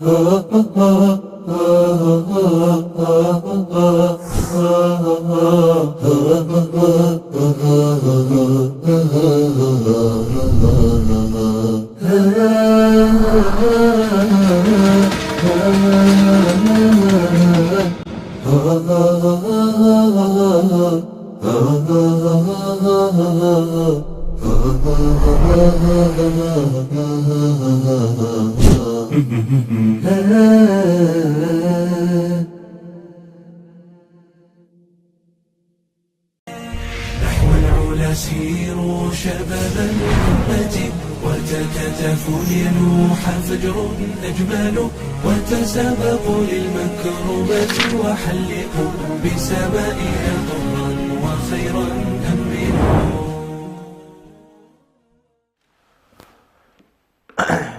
نحو العلا سيروا شباب الأمة وتكاتفوا لينوح فجر أجمل وتسابقوا للمكرمات وحلقوا بسمائنا ضرا وخيرا أمنوا.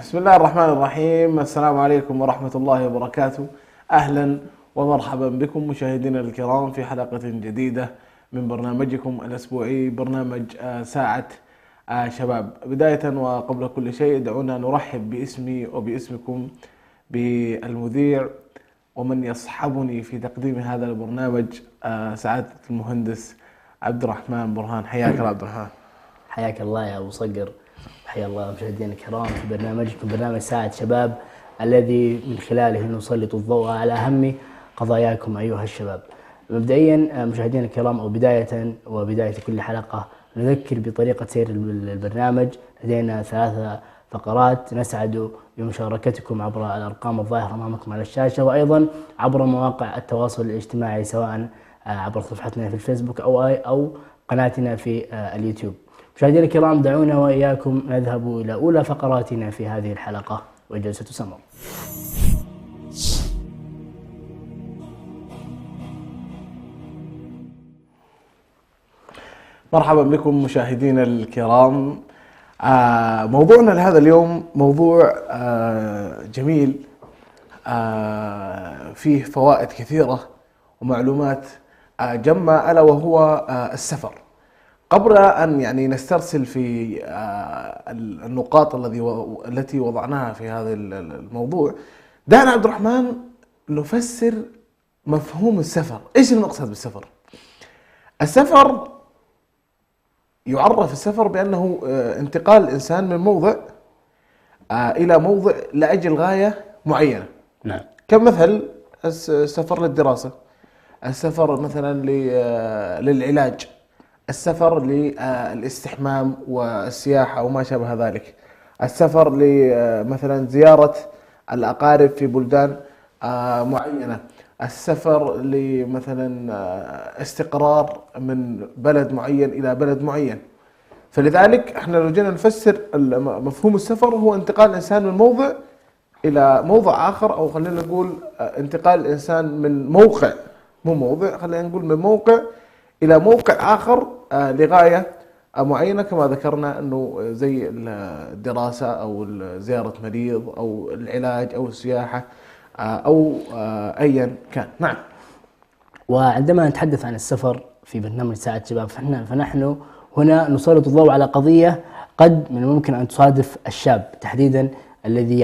بسم الله الرحمن الرحيم. السلام عليكم ورحمة الله وبركاته. أهلا ومرحبا بكم مشاهدينا الكرام في حلقة جديدة من برنامجكم الأسبوعي برنامج ساعة شباب. بداية وقبل كل شيء دعونا نرحب باسمي وباسمكم بالمذيع ومن يصحبني في تقديم هذا البرنامج سعادة المهندس عبد الرحمن برهان. حياك الله عبد الرحمن. حياك الله يا أبو صقر. حيا الله مشاهدينا الكرام في برنامجكم برنامج ساعة شباب الذي من خلاله نسلط الضوء على أهم قضاياكم أيها الشباب. مبدئيا مشاهدينا الكرام أو بداية كل حلقة نذكر بطريقة سير البرنامج. لدينا 3 فقرات نسعد بمشاركتكم عبر الأرقام الظاهرة أمامكم على الشاشة، وأيضا عبر مواقع التواصل الاجتماعي سواء عبر صفحتنا في الفيسبوك أو قناتنا في اليوتيوب. مشاهدينا الكرام دعونا وإياكم نذهب إلى أولى فقراتنا في هذه الحلقة وجلسة سمر. مرحبا بكم مشاهدينا الكرام. موضوعنا لهذا اليوم موضوع جميل فيه فوائد كثيرة ومعلومات جمة، ألا وهو السفر. قبل أن نسترسل في النقاط التي وضعناها في هذا الموضوع، دعنا عبد الرحمن نفسر مفهوم السفر. إيش المقصد بالسفر؟ السفر يعرف السفر بأنه انتقال الإنسان من موضع إلى موضع لأجل غاية معينة. نعم. كمثل السفر للدراسة، السفر مثلا للعلاج، السفر للاستحمام والسياحة وما شابه ذلك، السفر لمثلا زيارة الأقارب في بلدان معينة، السفر لمثلا استقرار من بلد معين إلى بلد معين. فلذلك احنا لو جينا نفسر مفهوم السفر هو انتقال الإنسان من موضع إلى موضع آخر، أو خلينا نقول انتقال الإنسان من موقع، مو موضع، خلينا نقول من موقع إلى موقع آخر لغاية معينة، كما ذكرنا أنه زي الدراسة أو زيارة مريض أو العلاج أو السياحة أو أيا كان. نعم. وعندما نتحدث عن السفر في برنامج ساعة شباب فنحن هنا نسلط الضوء على قضية قد من الممكن أن تصادف الشاب تحديدا الذي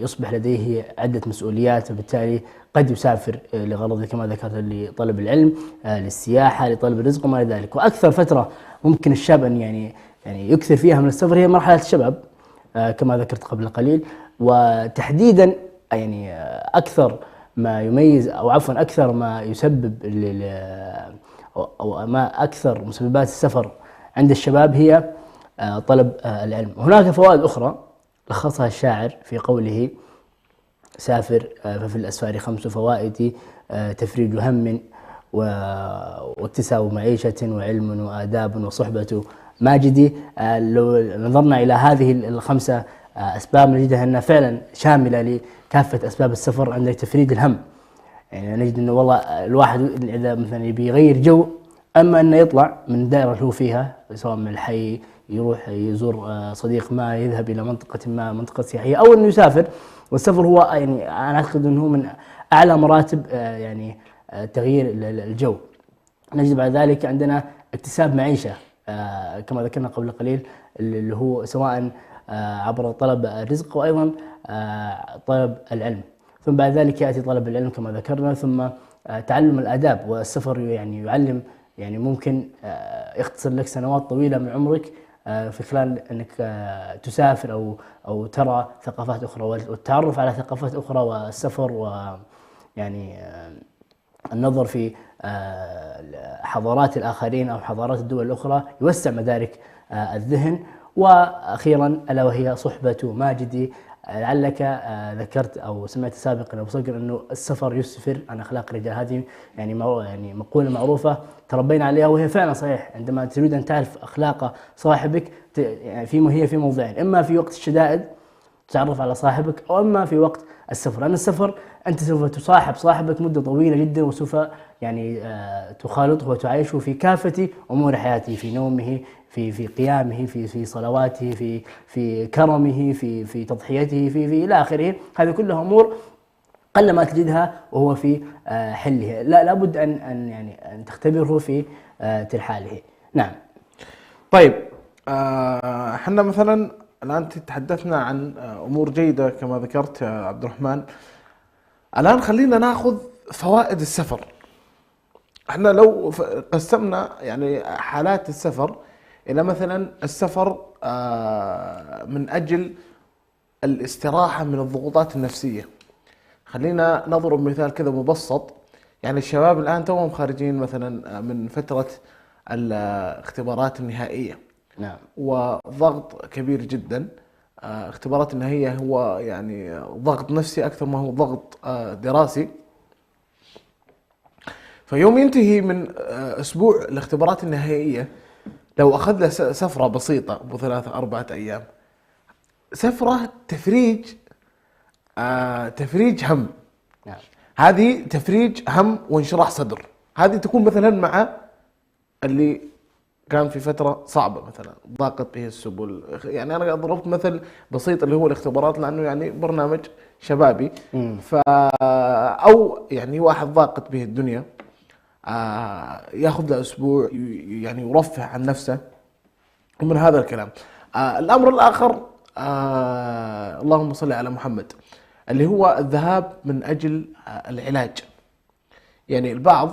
يصبح لديه عدة مسؤوليات، وبالتالي قد يسافر لغرض كما ذكرت لطلب العلم، للسياحة، لطلب الرزق وما إلى ذلك. وأكثر فترة ممكن الشاب أن يكثر فيها من السفر هي مرحلة الشباب كما ذكرت قبل قليل. وتحديدا أكثر ما يميز أو عفوا أكثر ما يسبب أو ما أكثر مسببات السفر عند الشباب هي طلب العلم. هناك فوائد أخرى لخصها الشاعر في قوله: سافر ففي الأسفار 5 فوائد، تفريج هم واكتساب معيشة وعلم وآداب وصحبة ماجدي. لو نظرنا إلى هذه ال5 أسباب نجدها أنها فعلا شاملة لكافة أسباب السفر. عندك تفريج الهم، نجد أنه والله الواحد إذا مثلا يبي يغير جو، أما أنه يطلع من الدائرة اللي هو فيها سواء من الحي يروح يزور صديق ما، يذهب إلى منطقة سياحية، أو أنه يسافر. والسفر هو أنا أعتقد أنه من أعلى مراتب تغيير الجو. نجد بعد ذلك عندنا اكتساب معيشة كما ذكرنا قبل قليل، اللي هو سواء عبر طلب الرزق، وأيضا طلب العلم. ثم بعد ذلك يأتي طلب العلم كما ذكرنا، ثم تعلم الآداب. والسفر يعني يعلم، يعني ممكن يختصر لك سنوات طويلة من عمرك في خلال أنك تسافر أو ترى ثقافات أخرى، والتعرف على ثقافات أخرى، والسفر ويعني النظر في حضارات الآخرين أو حضارات الدول الأخرى يوسع مدارك الذهن. وأخيرا ألا وهي صحبة ماجدي. لعلك ذكرت أو سمعت سابقا أبو صقر أنه السفر يسفر عن أخلاق الرجال. هذه يعني مقولة معروفة تربينا عليها، وهي فعلا صحيح. عندما تريد أن تعرف أخلاق صاحبك يعني هي في موضعين: إما في وقت الشدائد تتعرف على صاحبك، أو إما في وقت السفر. لأن السفر أنت سوف تصاحب صاحبك مدة طويلة جدا، وسوف يعني تخالطه وتعيشه في كافة أمور حياته، في نومه، في قيامه، في صلواته، في كرمه، في تضحيته، في إلى آخره. هذه كلها أمور قل ما تجدها وهو في حله. لابد أن تختبره في ترحاله. نعم. طيب، احنا مثلا الآن تحدثنا عن أمور جيدة كما ذكرت يا عبد الرحمن. الآن خلينا ناخذ فوائد السفر. احنا لو قسمنا يعني حالات السفر إلى مثلا السفر من أجل الاستراحة من الضغوطات النفسية. خلينا نضرب مثال كذا مبسط. يعني الشباب الآن توهم خارجين مثلا من فترة الاختبارات النهائية. نعم. وضغط كبير جدا. اختبارات النهائية هو يعني ضغط نفسي أكثر ما هو ضغط دراسي. فيوم ينتهي من أسبوع الاختبارات النهائية، لو أخذ له سفرة بسيطة أبو 3-4 أيام، سفرة تفريج هم. نعم. هذه تفريج هم وانشراح صدر. هذه تكون مثلا مع اللي كان في فترة صعبة مثلا ضاقت به السبل. يعني أنا ضربت مثل بسيط اللي هو الاختبارات، لأنه يعني برنامج شبابي. أو يعني واحد ضاقت به الدنيا، ياخذ له أسبوع يعني يرفه عن نفسه ومن هذا الكلام. الأمر الآخر، اللهم صل على محمد، اللي هو الذهاب من أجل العلاج. يعني البعض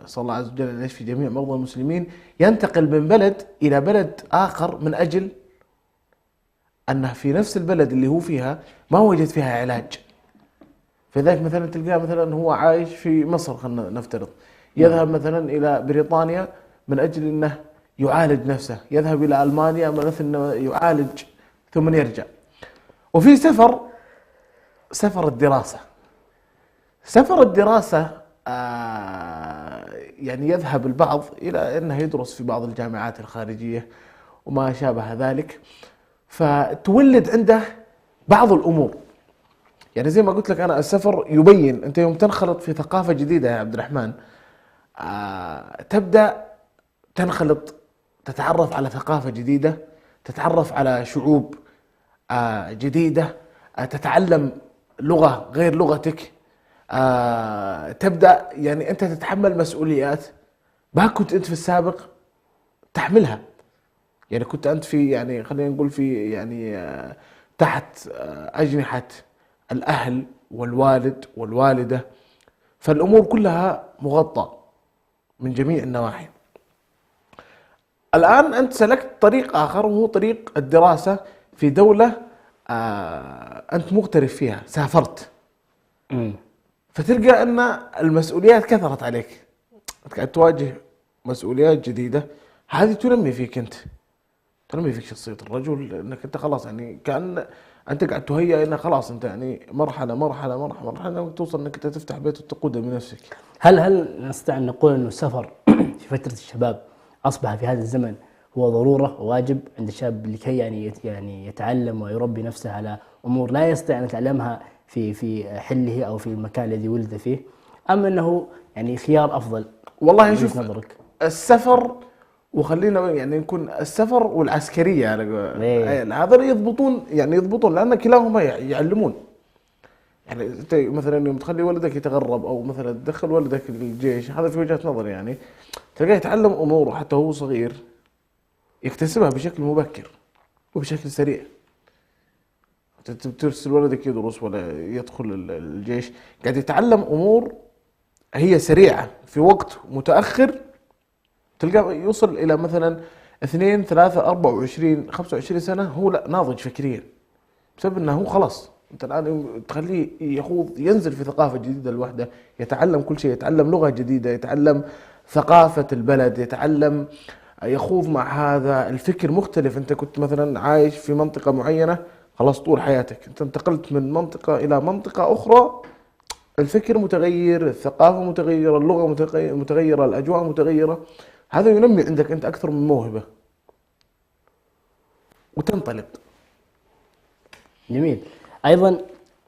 صلى الله عز وجل أن يشفي جميع مرضى المسلمين ينتقل من بلد إلى بلد آخر من أجل أنه في نفس البلد اللي هو فيها ما وجد فيها علاج. فذلك مثلا تلقاه مثلا هو عايش في مصر، خلنا نفترض، يذهب مثلا إلى بريطانيا من أجل أنه يعالج نفسه، يذهب إلى ألمانيا من أجل أنه يعالج ثم يرجع. وفي سفر الدراسة. سفر الدراسة يعني يذهب البعض إلى أنه يدرس في بعض الجامعات الخارجية وما شابه ذلك، فتولد عنده بعض الأمور. يعني زي ما قلت لك أنا، السفر يبين أنت يوم تنخلط في ثقافة جديدة يا عبد الرحمن، تبدأ تنخلط، تتعرف على ثقافة جديدة، تتعرف على شعوب جديدة، تتعلم لغة غير لغتك، تبدأ يعني أنت تتحمل مسؤوليات ما كنت أنت في السابق تحملها. يعني كنت أنت في يعني خلينا نقول في يعني تحت أجنحة الأهل والوالد والوالدة، فالأمور كلها مغطى من جميع النواحي. الآن أنت سلكت طريق آخر وهو طريق الدراسة في دولة أنت مغترب فيها، سافرت. فتلقى أن المسؤوليات كثرت عليك، قاعد تواجه مسؤوليات جديدة. هذه تنمي فيك أنت، تنمي فيك شخصية الرجل، أنك أنت خلاص يعني كأن أنت قاعد تهيأ أنه خلاص أنت يعني مرحلة وتوصل أنك أنت تفتح بيت وتقوده بنفسك. هل نستطيع أن نقول أنه السفر في فترة الشباب أصبح في هذا الزمن هو ضرورة وواجب عند الشاب لكي يعني يتعلم ويربي نفسه على أمور لا يستطيع أن يتعلمها في حله أو في المكان الذي ولد فيه، أم أنه يعني خيار أفضل؟ والله شوف نظرك السفر، وخلينا يعني نكون السفر والعسكرية يعني هذا يضبطون لأن كلاهما يعلمون. يعني أنت مثلا يوم تخلي ولدك يتغرب أو مثلا تدخل ولدك الجيش، هذا في وجهة نظري يعني تلقاه يتعلم أمور حتى هو صغير يكتسبها بشكل مبكر. وبشكل سريع. ترسل ولدك يدرس ولا يدخل الجيش، قاعد يتعلم أمور هي سريعة في وقت متأخر، تلقاه يوصل إلى مثلا 2 3 24 25 سنة هو لا ناضج فكريا، بسبب أنه هو خلاص. أنت الآن تخليه يخوض، ينزل في ثقافة جديدة لوحده، يتعلم كل شيء، يتعلم لغة جديدة، يتعلم ثقافة البلد، يتعلم يخوض مع هذا الفكر مختلف. أنت كنت مثلا عايش في منطقة معينة خلاص طول حياتك، أنت انتقلت من منطقة إلى منطقة أخرى، الفكر متغير، الثقافة متغيرة، اللغة متغيرة، الأجواء متغيرة. هذا ينمي عندك أنت أكثر من موهبة وتنطلق. جميل. ايضا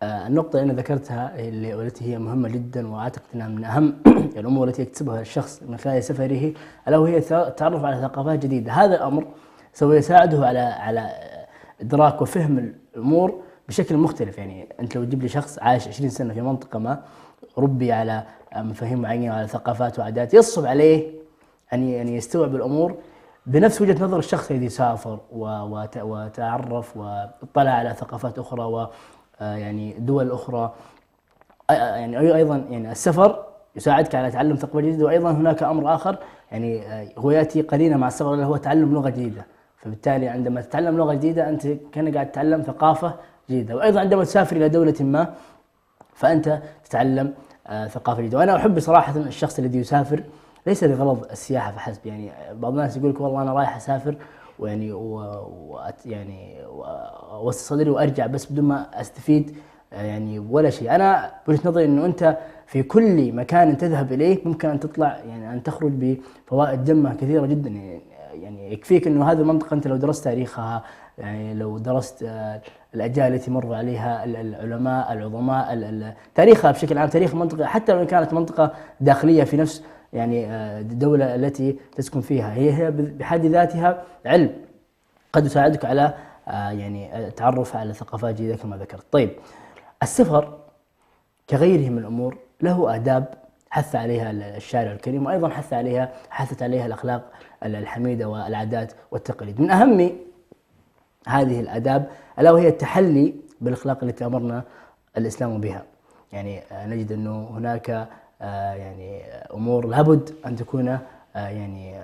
النقطة اللي أنا ذكرتها والتي هي مهمة جدا، وأعتقد أنها من أهم الأمور التي يكتسبها الشخص من خلال سفره، ألا وهي التعرف على ثقافات جديدة. هذا الأمر سوف يساعده على إدراك وفهم الأمور بشكل مختلف. يعني أنت لو تجيب لي شخص عايش 20 سنة في منطقة ما، ربي على مفاهيم معينة وعلى ثقافات وعادات، يصعب عليه أن يستوعب الأمور بنفس وجهة نظر الشخص الذي سافر وتعرف واطلع على ثقافات أخرى و يعني دول أخرى. يعني أيضا يعني السفر يساعدك على تعلم ثقافة جديدة. وأيضا هناك أمر آخر يعني هو يأتي قليلا مع السفر، اللي هو تعلم لغة جديدة. فبالتالي عندما تتعلم لغة جديدة أنت كأنك قاعد تتعلم ثقافة جديدة. وأيضا عندما تسافر إلى دولة ما فأنت تتعلم ثقافة جديدة. وأنا أحب صراحة الشخص الذي يسافر ليس لغرض السياحة فحسب. يعني بعض الناس يقول لك والله أنا رايح أسافر ويعني وأوسع صدري وأرجع بس بدون ما أستفيد يعني ولا شيء. أنا بوجهة نظري إنه أنت في كل مكان تذهب إليه ممكن أن تطلع يعني أن تخرج بفوائد جمة كثيرة جدا. يعني يكفيك إنه هذه المنطقة أنت لو درست تاريخها، يعني لو درست الأجيال التي مر عليها العلماء العظماء، تاريخها بشكل عام، تاريخ المنطقة، حتى لو كانت منطقة داخلية في نفس يعني الدولة التي تسكن فيها، هي بحد ذاتها علم قد يساعدك على يعني التعرف على ثقافات جديدة كما ذكرت. طيب، السفر كغيره من الأمور له آداب حث عليها الشارع الكريم، وأيضا حثت عليها الأخلاق الحميدة والعادات والتقاليد. من أهم هذه الآداب ألا وهي التحلي بالأخلاق التي أمرنا الإسلام بها. يعني نجد أنه هناك يعني أمور لابد أن تكون يعني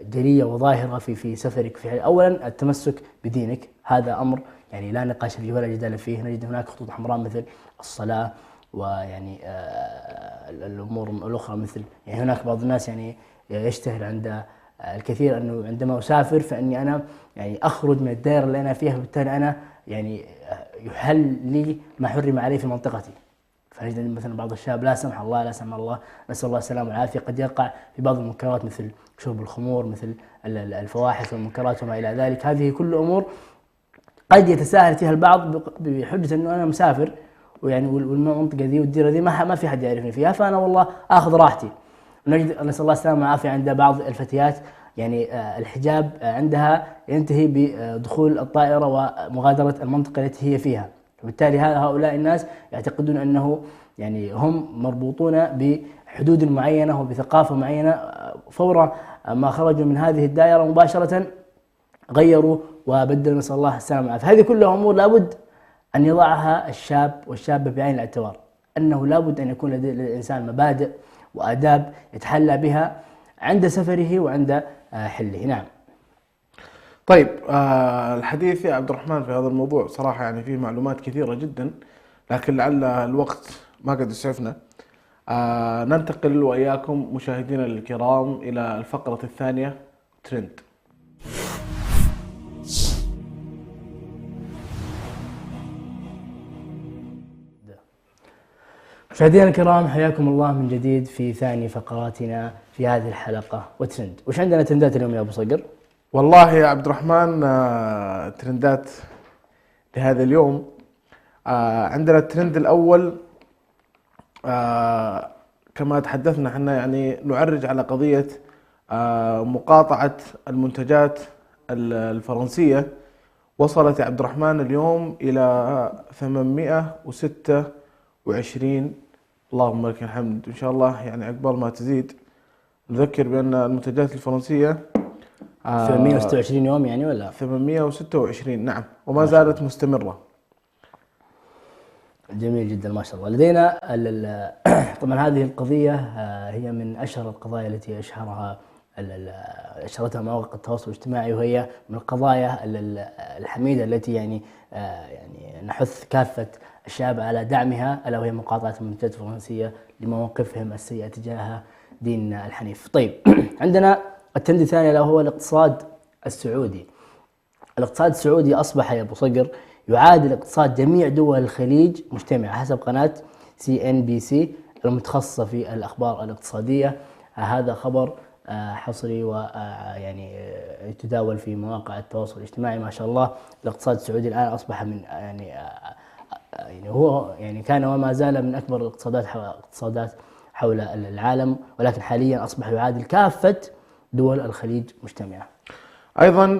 جلية وظاهرة في سفرك. أولا التمسك بدينك، هذا أمر يعني لا نقاش فيه ولا جدال فيه. نجد هناك خطوط حمراء مثل الصلاة، ويعني الأمور الأخرى مثل يعني هناك بعض الناس يعني يشتهر عند الكثير أنه عندما أسافر فإني أنا يعني أخرج من الدائرة اللي أنا فيها، وبالتالي أنا يعني يحل لي ما حرم عليه في منطقتي. فنجد مثلا بعض الشباب لا سمح الله نسأل الله السلامة والعافية قد يقع في بعض المنكرات مثل شرب الخمور، مثل الفواحش والمنكرات وما إلى ذلك. هذه كل أمور قد يتساهل فيها البعض بحجة أنه أنا مسافر، ويعني والمنطقة ذي والديرة ذي ما في حد يعرفني فيها، فأنا والله آخذ راحتي. ونجد نسأل الله السلامة والعافية عند بعض الفتيات يعني الحجاب عندها ينتهي بدخول الطائرة ومغادرة المنطقة التي هي فيها. وبالتالي هؤلاء الناس يعتقدون أنه يعني هم مربوطون بحدود معينة وبثقافة معينة، فور ما خرجوا من هذه الدائرة مباشرة غيروا وبدلوا، نسأل الله السلامة والعافية. هذه كلها أمور لابد أن يضعها الشاب والشابة بعين الاعتبار، أنه لابد أن يكون للإنسان مبادئ وآداب يتحلى بها عند سفره وعند حله. نعم. طيب، الحديث يا عبد الرحمن في هذا الموضوع صراحة يعني فيه معلومات كثيرة جدا، لكن لعل الوقت ما قد يسعفنا. ننتقل وإياكم مشاهدينا الكرام إلى الفقرة الثانية، ترند. مشاهدينا الكرام، حياكم الله من جديد في ثاني فقراتنا في هذه الحلقة وترند. وش عندنا ترندات اليوم يا أبو صقر؟ والله يا عبد الرحمن، ترندات لهذا اليوم. عندنا الترند الأول، كما تحدثنا احنا يعني نعرج على قضية مقاطعة المنتجات الفرنسية. وصلت يا عبد الرحمن اليوم إلى 826. اللهم لك الحمد. إن شاء الله يعني عقبال ما تزيد. نذكر بأن المنتجات الفرنسية 826 يوم يعني ولا؟ 826 نعم، وما زالت مستمرة. جميل جدا ما شاء الله. لدينا طبعا هذه القضية هي من أشهر القضايا التي أشهرتها مواقع التواصل الاجتماعي، وهي من القضايا الحميدة التي يعني نحث كافة الشباب على دعمها، ألا وهي مقاطعة المنتجات الفرنسية لمواقفهم السيئة تجاه ديننا الحنيف. طيب عندنا الترند الثاني اللي هو الاقتصاد السعودي. الاقتصاد السعودي أصبح يا أبو صقر يعادل اقتصاد جميع دول الخليج مجتمعة حسب قناة CNBC المتخصصة في الأخبار الاقتصادية. هذا خبر حصري ويعني يتداول في مواقع التواصل الاجتماعي. ما شاء الله الاقتصاد السعودي الآن أصبح من يعني هو يعني كان وما زال من أكبر الاقتصادات حول العالم، ولكن حاليا أصبح يعادل كافة دول الخليج مجتمعة. أيضا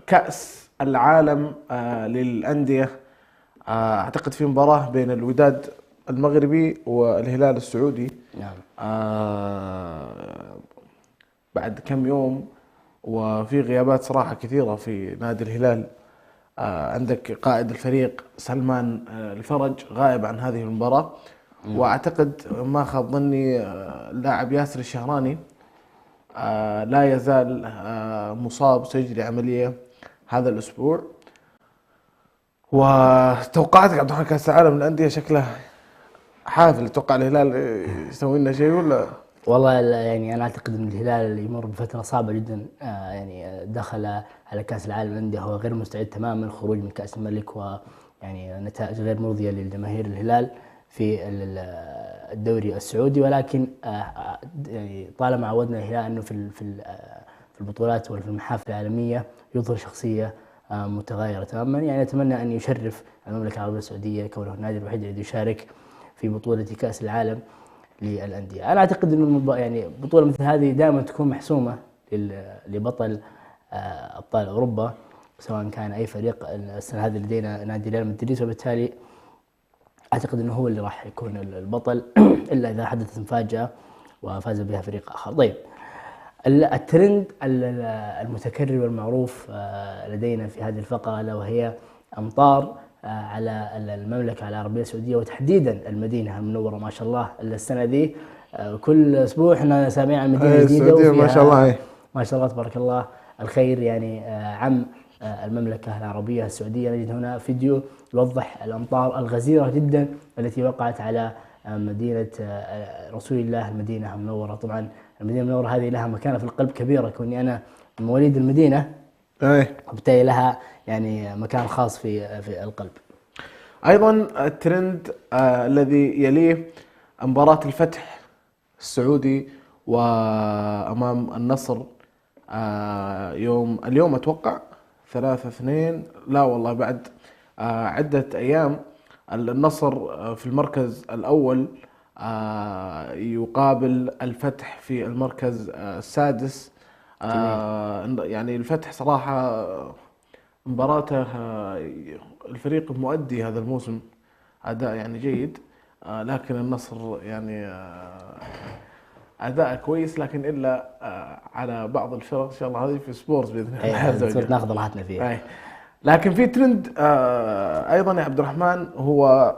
كأس العالم للأندية، أعتقد في مباراة بين الوداد المغربي والهلال السعودي. نعم. بعد كم يوم وفي غيابات صراحة كثيرة في نادي الهلال. عندك قائد الفريق سلمان الفرج غائب عن هذه المباراة، وأعتقد ما خاب ظني اللاعب ياسر الشهراني لا يزال مصاب، سيجري عملية هذا الأسبوع. وتوقعاتك عبد الرحمن كأس العالم للأندية شكله حافل، توقع الهلال يسوي لنا شيء ولا؟ والله يعني أنا أعتقد أن الهلال يمر بفترة صعبة جدا. يعني دخل على كأس العالم للأندية هو غير مستعد تماما، الخروج من كأس الملك ويعني نتائج غير مرضية للجماهير الهلال في الدوري السعودي. ولكن يعني طالما عودنا الهلال أنه في البطولات وفي المحافل العالمية يظهر شخصية متغيرة تماما. يعني أتمنى أن يشرف المملكة العربية السعودية كونه النادي الوحيد الذي يشارك في بطولة كأس العالم للأندية. أنا أعتقد أنه يعني بطولة مثل هذه دائما تكون محسومة لبطل أبطال أوروبا، سواء كان أي فريق. السنة هذه لدينا نادي ريال مدريد، وبالتالي أعتقد أنه هو اللي راح يكون البطل إلا إذا حدثت مفاجأة وفاز بها فريق آخر. طيب الترند المتكرر والمعروف لدينا في هذه الفقرة ألا وهي أمطار على المملكة العربية السعودية، وتحديدا المدينة المنورة. ما شاء الله السنة ذي كل أسبوع احنا سامعين عن مدينة جديدة ما شاء الله. ما شاء الله تبارك الله الخير يعني عم المملكة العربية السعودية. نجد هنا فيديو يوضح الأمطار الغزيرة جدا التي وقعت على مدينة رسول الله المدينة المنورة. طبعا المدينة المنورة هذه لها مكانة في القلب كبيرة، كوني أنا من مواليد المدينة وبالتالي لها يعني مكان خاص في القلب. أيضا الترند الذي يليه مباراة الفتح السعودي وأمام النصر اليوم أتوقع 3-2، لا والله بعد عدة أيام. النصر في المركز الأول يقابل الفتح في المركز السادس. يعني الفتح صراحة مباراته الفريق مؤدي هذا الموسم أداء يعني جيد، لكن النصر يعني أداء كويس، لكن إلا على بعض الفرق. إن شاء الله هذه في سبورتس بإذن الله عز وجل ناخذ راحتنا فيها. لكن في ترند أيضا يا عبد الرحمن، هو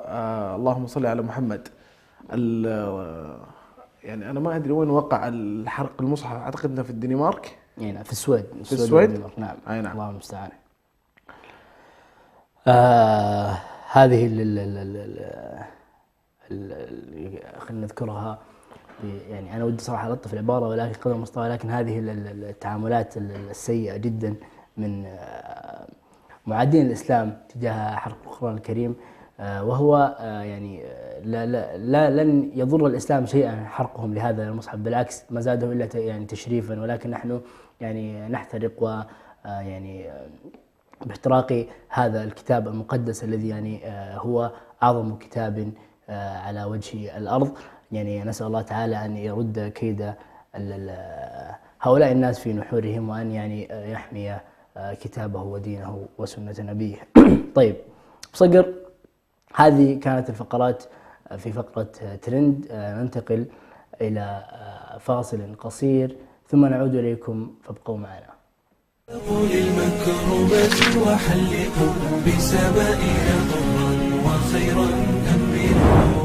اللهم صل على محمد. يعني أنا ما أدري وين وقع الحرق المصحف، أعتقد أنه في الدنمارك. يعني في السويد. في السويد. نعم. نعم. الله المستعان. هذه خلينا نذكرها. يعني أنا ودي صراحة ألطف العبارة ولكن قدر المستطاع، لكن هذه التعاملات السيئة جدا من معادين الإسلام تجاه حرق القرآن الكريم، وهو يعني لن يضر الإسلام شيئا حرقهم لهذا المصحف، بالعكس ما زاده إلا يعني تشريفا. ولكن نحن يعني نحترق ويعني باحتراق هذا الكتاب المقدس الذي يعني هو أعظم كتاب على وجه الأرض. يعني نسأل الله تعالى أن يرد كيد هؤلاء الناس في نحورهم، وأن يعني يحمي كتابه ودينه وسنة نبيه. طيب صقر، هذه كانت الفقرات في فقرة ترند. ننتقل إلى فاصل قصير ثم نعود إليكم فابقوا معنا. للمكرمات وحلقوا بسمائنا ضرا وخيرا أمنوا.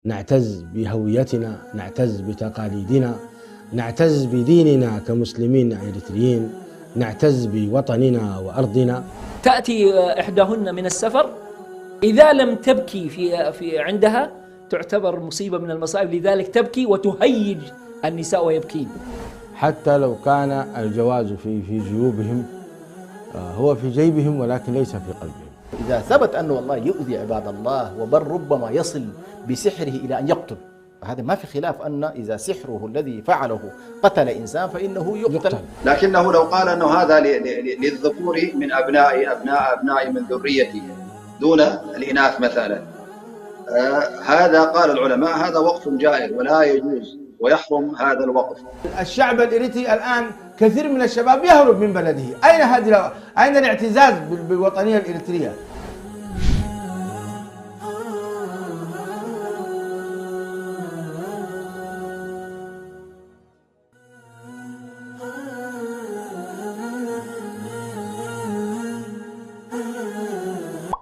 نعتز بهويتنا، نعتز بتقاليدنا، نعتز بديننا كمسلمين إريتريين، نعتز بوطننا وأرضنا. تأتي إحداهن من السفر، إذا لم تبكي في عندها تعتبر مصيبة من المصائب، لذلك تبكي وتهيج النساء ويبكين. حتى لو كان الجواز في جيوبهم، هو في جيبهم ولكن ليس في قلبهم. إذا ثبت أنه والله يؤذي عباد الله وبل ربما يصل بسحره إلى أن يقتل، هذا ما في خلاف أن إذا سحره الذي فعله قتل إنسان فإنه يقتل. لكنه لو قال أنه هذا للذكور من أبنائي من ذريتي دون الإناث مثلا، هذا قال العلماء هذا وقف جائر ولا يجوز ويحرم هذا الوقف. الشعب الإريتري الآن كثير من الشباب يهرب من بلده. أين الاعتزاز بالوطنية الإريترية؟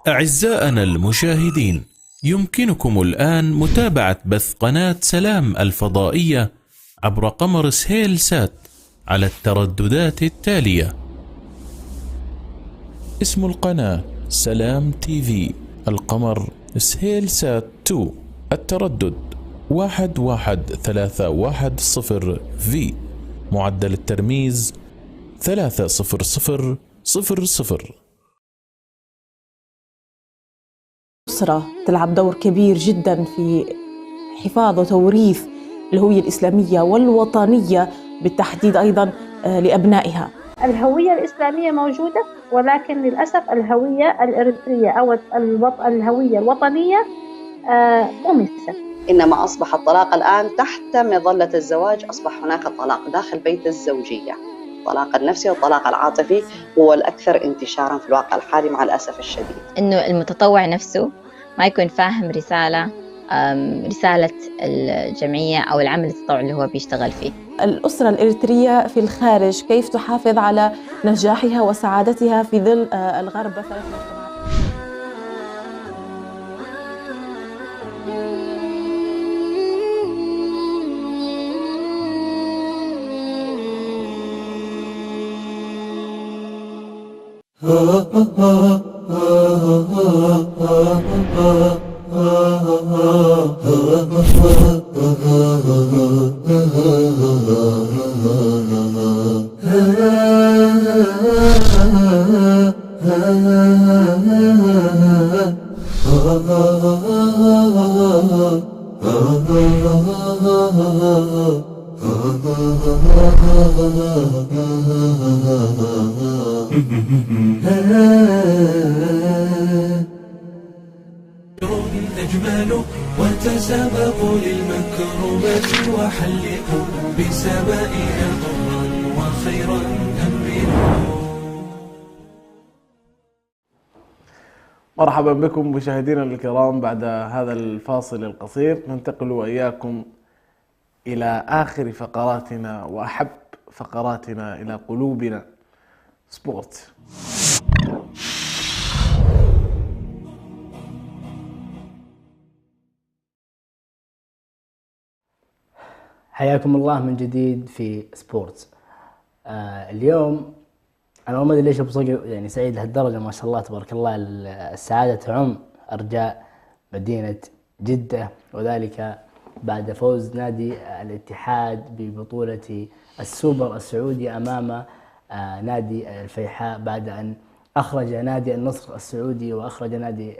أعزائنا المشاهدين، يمكنكم الآن متابعة بث قناة سلام الفضائية عبر قمر سهيل سات على الترددات التالية: اسم القناة سلام تي في، القمر سهيل سات 2، التردد 11310 في، معدل الترميز 30000. الأسرة تلعب دور كبير جدا في حفاظ وتوريث الهوية الإسلامية والوطنية بالتحديد أيضا لأبنائها. الهوية الإسلامية موجودة، ولكن للأسف الهوية الإريترية أو الهوية الوطنية أمست. إنما أصبح الطلاق الآن تحت مظلة الزواج، أصبح هناك طلاق داخل بيت الزوجية. الطلاق النفسي والطلاق العاطفي هو الأكثر انتشارا في الواقع الحالي مع الأسف الشديد. إنه المتطوع نفسه ما يكون فاهم رسالة الجمعية أو العمل التطوعي اللي هو بيشتغل فيه. الأسرة الإريترية في الخارج كيف تحافظ على نجاحها وسعادتها في ظل الغرب مثلا؟ أجمل وتسابقوا للمكرمات وحلقوا بسمائنا ضرا وخيرا أمنوا. مرحبا بكم مشاهدينا الكرام. بعد هذا الفاصل القصير ننتقل وإياكم إلى آخر فقراتنا وأحب فقراتنا إلى قلوبنا، سبورت. حياكم الله من جديد في سبورت. اليوم أنا ما أدري ليش أبو صقر يعني سعيد لهالدرجة، ما شاء الله تبارك الله. السعادة تعم أرجاء مدينة جدة، وذلك بعد فوز نادي الاتحاد ببطولة السوبر السعودي أمام نادي الفيحاء، بعد أن أخرج نادي النصر السعودي وأخرج نادي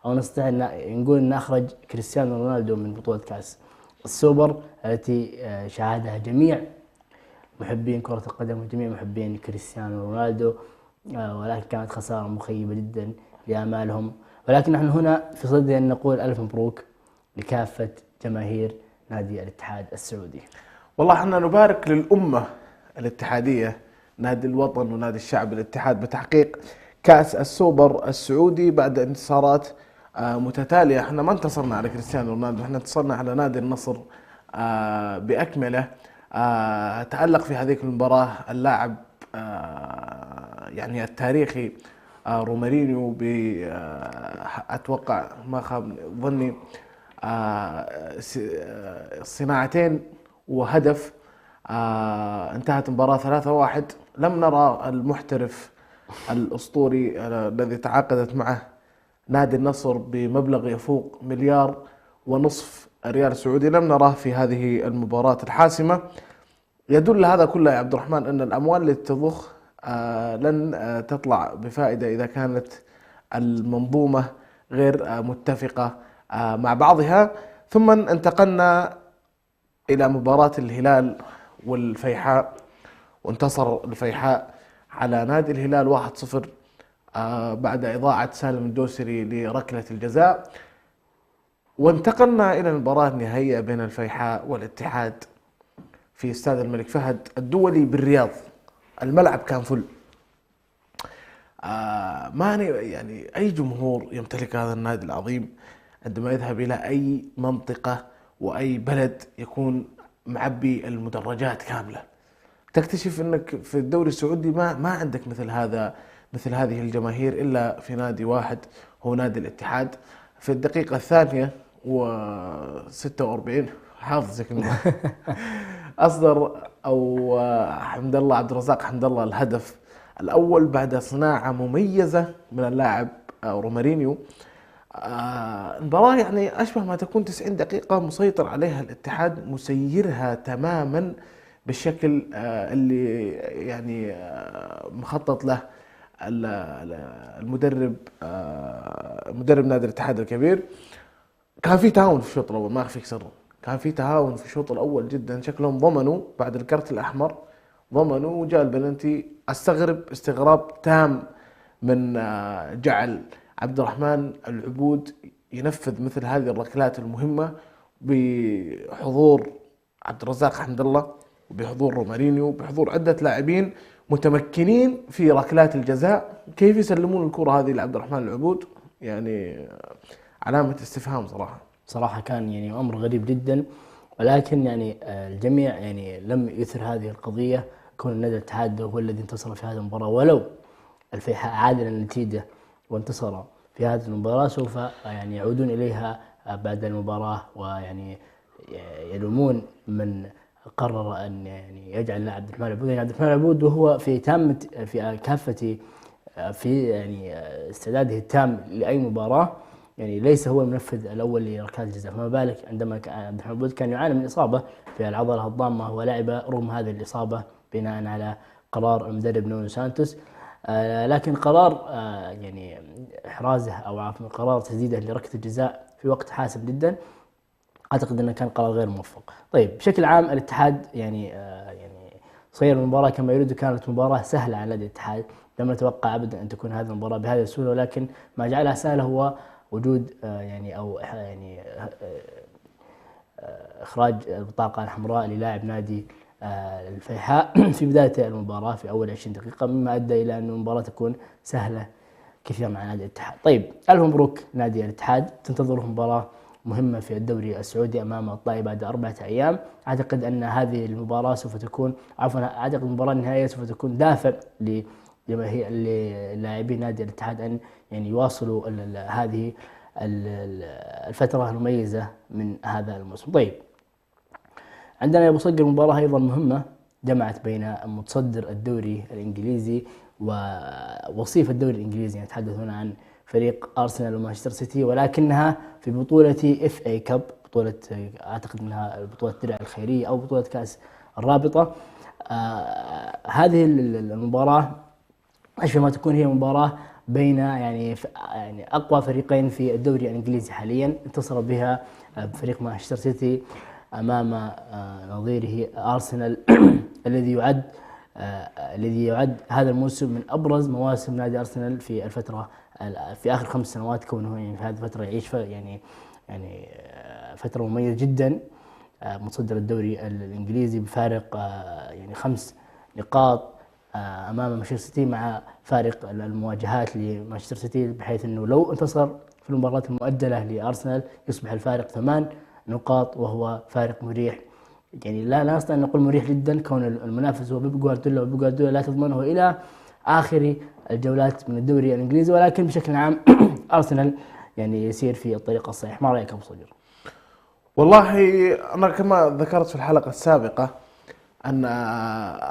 أو نستطيع نقول أن أخرج كريستيانو رونالدو من بطولة كأس السوبر التي شاهدها جميع محبين كرة القدم وجميع محبين كريستيانو رونالدو، ولكن كانت خسارة مخيبة جدا لآمالهم. ولكن نحن هنا في صدد أن نقول ألف مبروك لكافة جماهير نادي الاتحاد السعودي. والله احنا نبارك للأمة الاتحادية، نادي الوطن ونادي الشعب الاتحاد، بتحقيق كأس السوبر السعودي بعد انتصارات متتالية. احنا ما انتصرنا على كريستيانو رونالدو، احنا انتصرنا على نادي النصر بأكمله. تألق في هذه المباراة اللاعب يعني التاريخي رومارينيو أتوقع ما خاب ظني صناعتين وهدف. انتهت المباراة 3-1. لم نرى المحترف الأسطوري الذي تعاقدت معه نادي النصر بمبلغ يفوق 1.5 مليار ريال سعودي، لم نراه في هذه المباراة الحاسمة. يدل هذا كله يا عبد الرحمن أن الأموال التي تضخ لن تطلع بفائدة إذا كانت المنظومة غير متفقة مع بعضها. ثم انتقلنا إلى مباراة الهلال والفيحاء، وانتصر الفيحاء على نادي الهلال 1-0 بعد إضاعة سالم الدوسري لركلة الجزاء. وانتقلنا إلى المباراة النهائية بين الفيحاء والاتحاد في استاد الملك فهد الدولي بالرياض. الملعب كان فل. ما يعني أي جمهور يمتلك هذا النادي العظيم عندما يذهب إلى أي منطقة وأي بلد يكون معبي المدرجات كاملة، تكتشف أنك في الدوري السعودي ما عندك مثل هذه الجماهير إلا في نادي واحد هو نادي الاتحاد. في الدقيقة 42 حافظك أصدر أو حمد الله عبد الرزاق حمد الله الهدف الأول بعد صناعة مميزة من اللاعب رومارينيو. المباراة يعني أشبه ما تكون 90 دقيقة مسيطر عليها الاتحاد، مسيرها تماما بالشكل اللي يعني مخطط له المدرب مدرب نادي الاتحاد الكبير. كان في تهاون في الشوط الأول، ما أخفيك سر، كان في تهاون في الشوط الأول جدا. شكلهم ضمنوا بعد الكرت الأحمر، ضمنوا وجاء البلنتي. استغرب استغراب تام من جعل عبد الرحمن العبود ينفذ مثل هذه الركلات المهمة بحضور عبد الرزاق حمد الله وبحضور رومارينيو بحضور عدة لاعبين متمكنين في ركلات الجزاء. كيف يسلمون الكرة هذه لعبد الرحمن العبود؟ يعني علامة استفهام صراحة كان يعني أمر غريب جدا. ولكن يعني الجميع يعني لم يثر هذه القضية، كون النادي الاتحاد هو الذي انتصر في هذه المباراة. ولو الفيحاء عادل النتيجة وانتصر في هذه المباراة سوف يعني يعودون إليها بعد المباراة ويعني يلومون من قرر أن يعني يجعل عبد الرحمن العبود، يعني عبد الرحمن العبود وهو في كافة في يعني استعداده التام لأي مباراة، يعني ليس هو المنفذ الأول لركلات الجزاء. فما بالك عندما عبد الرحمن العبود كان يعاني من إصابة في العضلة الضامة ولعب رغم هذه الإصابة بناء على قرار المدرب نونو سانتوس. لكن قرار يعني إحرازه أو عفوا قرار تسديده لركلة الجزاء في وقت حاسم جدا أعتقد أنه كان قرار غير موفق. طيب بشكل عام الاتحاد يعني صير المباراة كما يريد، كانت مباراة سهلة على نادي الاتحاد، لم نتوقع أبدا أن تكون هذه المباراة بهذه السهولة. ولكن ما جعلها سهلة هو وجود يعني أو يعني إخراج البطاقة الحمراء للاعب نادي الفيحاء في بداية المباراة في أول 20 دقيقة، مما أدى إلى أن المباراة تكون سهلة كثيرا مع نادي الاتحاد. طيب ألف مبروك نادي الاتحاد، تنتظره مباراة مهمة في الدوري السعودي أمام الطائي بعد 4 أيام. أعتقد أن هذه المباراة سوف تكون أعتقد المباراة النهائية سوف تكون دافع لجماهير لاعبي نادي الاتحاد أن يعني يواصلوا هذه الفترة المميزة من هذا الموسم. طيب عندنا يا أبو صقر مباراة أيضا مهمة جمعت بين متصدر الدوري الإنجليزي ووصيف الدوري الإنجليزي، نتحدث هنا عن فريق أرسنال ومانشستر سيتي، ولكنها في بطولة FA كاب، بطولة أعتقد أنها بطولة درع الخيرية أو بطولة كأس الرابطة. هذه المباراة أشبه ما تكون هي مباراة بين يعني أقوى فريقين في الدوري الإنجليزي حاليا، انتصر بها بفريق مانشستر سيتي أمام نظيره أرسنال الذي يعد هذا الموسم من أبرز مواسم نادي أرسنال في الفترة في آخر 5 سنوات، كونه يعني في هذه الفترة يعيش يعني فترة مميزة جدا، متصدر الدوري الإنجليزي بفارق يعني 5 نقاط أمام مانشستر سيتي، مع فارق المواجهات لمانشستر سيتي، بحيث أنه لو انتصر في المباراة المؤجلة لأرسنال يصبح الفارق 8 نقاط، وهو فارق مريح. يعني لا نستطيع أن نقول مريح جدا، كون المنافس هو بيب جوارديولا، وبيب جوارديولا لا تضمنه إلى آخر الجولات من الدوري الإنجليزي، ولكن بشكل عام أرسنال يعني يسير في الطريق الصحيح. ما رأيك أبو صقر؟ والله أنا كما ذكرت في الحلقة السابقة أن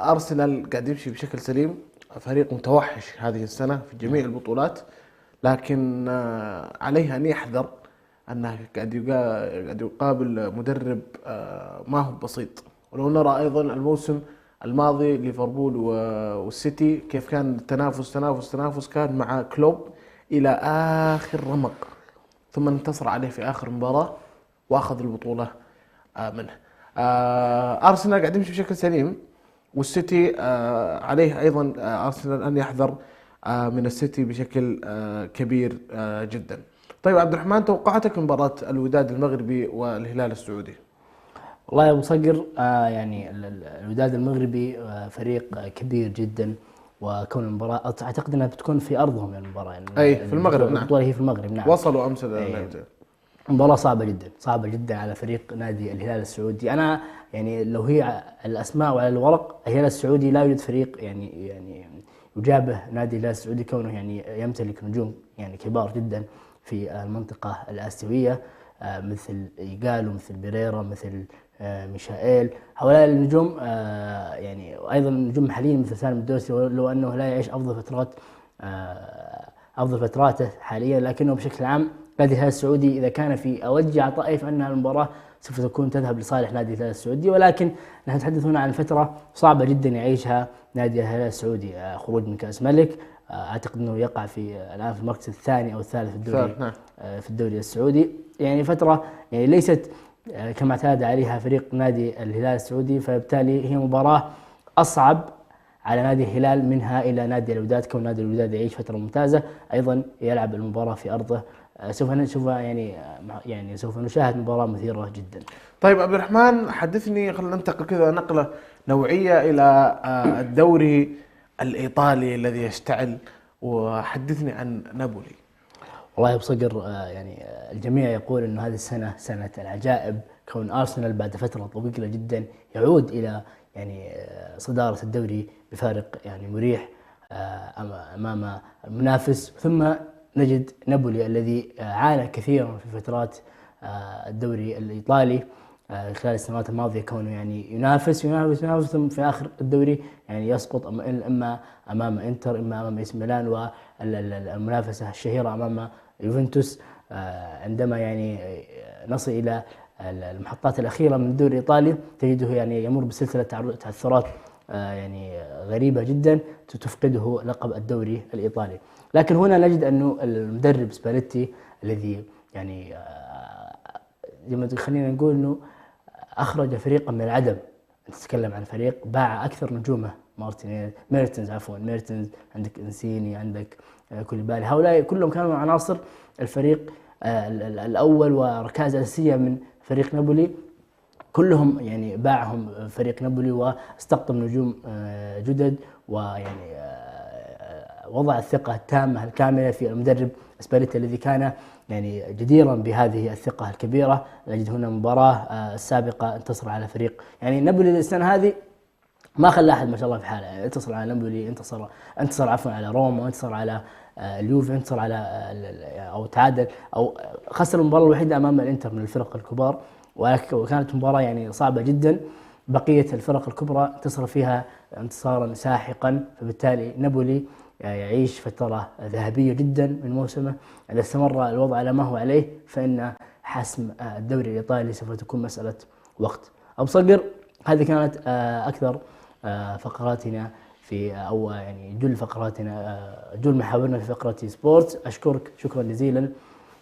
أرسنال قاعد يمشي بشكل سليم، فريق متوحش هذه السنة في جميع البطولات، لكن عليه أن يحذر أنه قاعد يقابل مدرب ما هو بسيط. ولو نرى أيضا الموسم الماضي ليفربول والسيتي كيف كان التنافس كان مع كلوب إلى آخر رمق، ثم انتصر عليه في آخر مباراة وأخذ البطولة منه. أرسنال قاعد يمشي بشكل سليم، والسيتي عليه أيضا أرسنال أن يحذر من السيتي بشكل كبير جدا. طيب عبد الرحمن، توقعاتك مباراة الوداد المغربي والهلال السعودي؟ والله يا أبو صقر يعني الوداد المغربي فريق كبير جدا، وكون المباراة أعتقد أنها بتكون في أرضهم يعني المباراة، يعني أي في المغرب. نعم، البطولة هي في المغرب. نعم، وصلوا أمس. مباراة صعبة جدا على فريق نادي الهلال السعودي. أنا يعني لو هي الأسماء وعلى الورق، الهلال السعودي لا يوجد فريق يعني يجابه نادي الهلال السعودي، كونه يعني يمتلك نجوم يعني كبار جدا في المنطقة الآسيوية، مثل إيغالو، مثل بيريرا، مثل ميشائيل. هؤلاء النجوم يعني وأيضا نجوم محليين مثل سالم الدوسري، لو أنه لا يعيش أفضل فتراته حاليا، لكنه بشكل عام نادي الهلال السعودي إذا كان في أوج عطائه فإن المباراة سوف تكون تذهب لصالح نادي الهلال السعودي. ولكن نحن نتحدث هنا عن فترة صعبة جدا يعيشها نادي الهلال السعودي، خروج من كأس ملك، أعتقد أنه يقع الآن في المركز الثاني أو الثالث في الدوري السعودي، يعني فترة يعني ليست كما اعتاد عليها فريق نادي الهلال السعودي، فبالتالي هي مباراة أصعب على نادي الهلال منها إلى نادي الوداد، كون نادي الوداد يعيش فترة ممتازة، أيضا يلعب المباراة في أرضه. سوف نشوف يعني سوف نشاهد مباراة مثيرة جدا. طيب عبد الرحمن، حدثني، خلينا ننتقل كذا نقلة نوعية إلى الدوري الإيطالي الذي يشتعل، وحدثني عن نابولي. والله يا أبو صقر يعني الجميع يقول أن هذه السنة سنة العجائب، كون أرسنال بعد فترة طويلة جدا يعود إلى يعني صدارة الدوري بفارق يعني مريح أمام المنافس، ثم نجد نابولي الذي عانى كثيرا في فترات الدوري الإيطالي خلال السنوات الماضية، كونه يعني ينافس ثم في آخر الدوري يعني يسقط، إما أمام إنتر، إما أمام إيس ميلان، والمنافسة الشهيرة أمام يوفنتوس. عندما يعني نصل إلى المحطات الأخيرة من الدوري الإيطالي تجده يعني يمر بسلسلة تعثرات يعني غريبة جدا تفقده لقب الدوري الإيطالي. لكن هنا نجد أنه المدرب سباليتي الذي يعني زي ما خلينا نقول أنه أخرج فريقا من العدم، نتكلم عن فريق باع أكثر نجومه ميرتنز، عندك إنسيني، عندك كوليبالي، هؤلاء كلهم كانوا عناصر الفريق الأول وركائز أساسية من فريق نابولي، كلهم يعني باعهم فريق نابولي واستقطب نجوم جدد، ويعني وضع الثقة التامة الكاملة في المدرب سباليتي الذي كان يعني جديرا بهذه الثقة الكبيرة. نجد هنا مباراة السابقة انتصر على فريق يعني نابولي السنة هذه ما خلى أحد ما شاء الله في حاله، يعني انتصر على نابولي، انتصر عفوا على روما، وانتصر على اليوفي، انتصر على أو تعادل أو خسر المباراة الوحيدة أمام الإنتر من الفرق الكبار، وكانت مباراة يعني صعبة جدا. بقية الفرق الكبرى انتصر فيها انتصارا ساحقا، فبالتالي نابولي يعيش فترة ذهبية جدا من موسمه. إذا استمر الوضع على ما هو عليه فإن حسم الدوري الإيطالي سوف تكون مسألة وقت. أبو صقر، هذه كانت أكثر فقراتنا في أو يعني جل فقراتنا جل محاورنا في فقرة سبورت. أشكرك شكرا جزيلا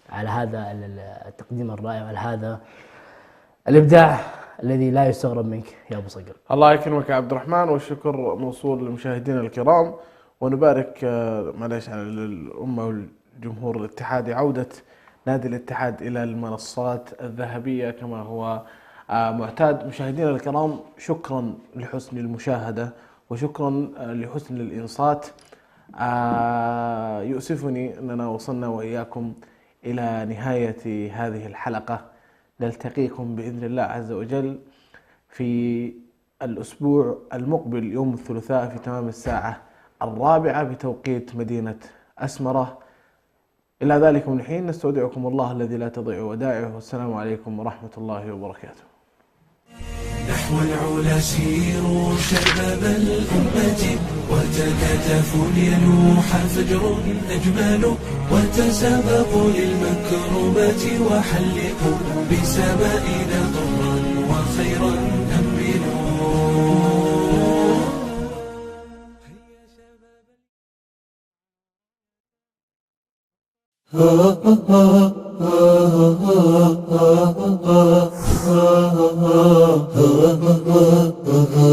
على هذا التقديم الرائع، على هذا الإبداع الذي لا يستغرب منك يا أبو صقر. الله يكرمك يا عبد الرحمن، والشكر موصول لمشاهدينا الكرام، ونبارك معليش على الأمة والجمهور الاتحادي عودة نادي الاتحاد إلى المنصات الذهبية كما هو معتاد. مشاهدينا الكرام، شكرا لحسن المشاهدة وشكرا لحسن الإنصات. يؤسفني أننا وصلنا وإياكم إلى نهاية هذه الحلقة. نلتقيكم بإذن الله عز وجل في الأسبوع المقبل يوم الثلاثاء في تمام الساعة 4 بتوقيت مدينة أسمرة. إلى ذلك من حين نستودعكم الله الذي لا تضيع ودائعه، والسلام عليكم ورحمة الله وبركاته. نحو العلا سيروا شباب الأمة، وتكاتفوا ليلوح فجر أجمل، وتسابقوا للمكرمات وحلقوا بسمائنا ضرا وخيرا أمنوا.